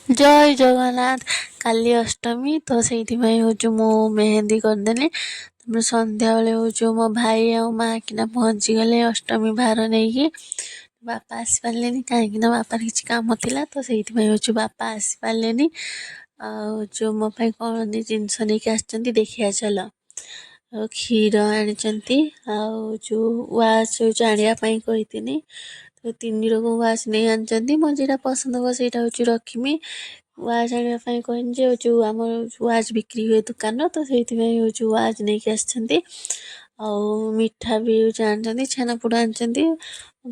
ଜୟ ଜଗନ୍ନାଥ। କାଲି ଅଷ୍ଟମୀ ତ ସେଇଥିପାଇଁ ହଉଛି ମୁଁ ମେହେନ୍ଦୀ କରିଦେଲି। ତାପରେ ସନ୍ଧ୍ୟାବେଳେ ହଉଛି ମୋ ଭାଇ ଆଉ ମା କିନା ପହଞ୍ଚିଗଲେ ଅଷ୍ଟମୀ ଭାର ନେଇକି। ବାପା ଆସିପାରିଲେନି କାହିଁକିନା ବାପାର କିଛି କାମ ଥିଲା, ତ ସେଇଥିପାଇଁ ହଉଛି ବାପା ଆସିପାରିଲେନି। ଆଉ ଯେଉଁ ମୋ ପାଇଁ କ'ଣ ଜିନିଷ ନେଇକି ଆସିଛନ୍ତି ଦେଖିବା ଚାଲ। ଆଉ କ୍ଷୀର ଆଣିଛନ୍ତି, ଆଉ ଯେଉଁ ୱାଚ୍ ହଉଛି ଆଣିବା ପାଇଁ କହିଥିଲି। ତ 3 ରକମ ୱାଚ୍ ନେଇ ଆଣିଛନ୍ତି। ମୋର ଯେଉଁଟା ପସନ୍ଦ ହେବ ସେଇଟା ହଉଛି ରଖିମି। ୱାଚ୍ ଆଣିବା ପାଇଁ କହିନି ଯେ ଯେଉଁ ଆମର ୱାଚ୍ ବିକ୍ରି ହୁଏ ଦୋକାନ, ତ ସେଇଥିପାଇଁ ହଉଛି ୱାଚ୍ ନେଇକି ଆସିଛନ୍ତି। ଆଉ ମିଠା ବି ହଉଛି ଆଣିଛନ୍ତି, ଛେନାପୋଡ଼ ଆଣିଛନ୍ତି।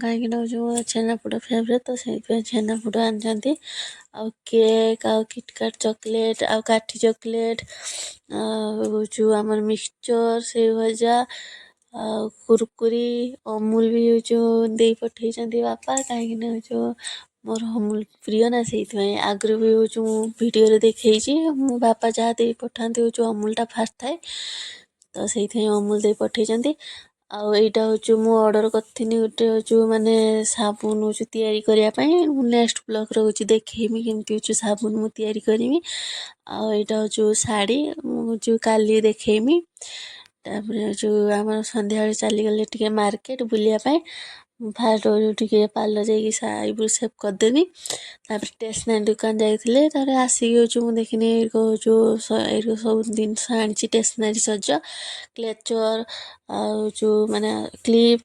କାହିଁକିନା ହଉଛି ମୋ ଛେନାପୋଡ଼ ଫେଭରେଟ୍, ତ ସେଇଥିପାଇଁ ଛେନାପୋଡ଼ ଆଣିଛନ୍ତି। ଆଉ କେକ୍, ଆଉ କିଟକାଟ ଚକୋଲେଟ୍, ଆଉ କାଠି ଚକୋଲେଟ୍, ଆଉ ଯେଉଁ ଆମର ମିକ୍ସଚର୍, ସେଉ ଭଜା, ଆଉ କୁରକୁରି, ଅମୁଲ ବି ଯେଉଁ ଦେଇ ପଠେଇଛନ୍ତି ବାପା। କାହିଁକିନା ହଉଛି ମୋର ଅମୁଲ ପ୍ରିୟ ନା, ସେଇଥିପାଇଁ। ଆଗରୁ ବି ହଉଛି ମୁଁ ଭିଡ଼ିଓରେ ଦେଖେଇଛି, ମୋ ବାପା ଯାହା ଦେଇ ପଠାନ୍ତି ହଉଛି ଅମୁଲଟା ଫାଷ୍ଟ ଥାଏ, ତ ସେଇଥିପାଇଁ ଅମୁଲ ଦେଇ ପଠେଇଛନ୍ତି। ଆଉ ଏଇଟା ହଉଛି ମୁଁ ଅର୍ଡ଼ର କରିଥିଲି ଗୋଟେ ହଉଛି ମାନେ ସାବୁନ ହଉଛି ତିଆରି କରିବା ପାଇଁ। ମୁଁ ନେକ୍ସଟ ବ୍ଲଗ୍ରେ ହଉଛି ଦେଖେଇମି କେମିତି ହଉଛି ସାବୁନ ମୁଁ ତିଆରି କରିମି। ଆଉ ଏଇଟା ହଉଛି ଶାଢ଼ୀ, ମୁଁ ହଉଛି କାଲି ଦେଖେଇମି। ତାପରେ ଯେଉଁ ଆମର ସନ୍ଧ୍ୟାବେଳେ ଚାଲିଗଲେ ଟିକେ ମାର୍କେଟ ବୁଲିବା ପାଇଁ। ଫାଷ୍ଟ ହଉଛି ଟିକେ ପାର୍ଲର ଯାଇକି ଆଇବ୍ରୋ ସେପ୍ କରିଦେବି। ତାପରେ ଷ୍ଟେସନାରୀ ଦୋକାନ ଯାଇଥିଲେ, ତାପରେ ଆସିକି ହଉଛି ମୁଁ ଦେଖିନି ଏଇଠୁ ସବୁ ଜିନିଷ ଆଣିଛି ଷ୍ଟେସନାରୀ ସଜ, କ୍ଲେଚର୍, ଆଉ ଯେଉଁ ମାନେ କ୍ଲିପ୍।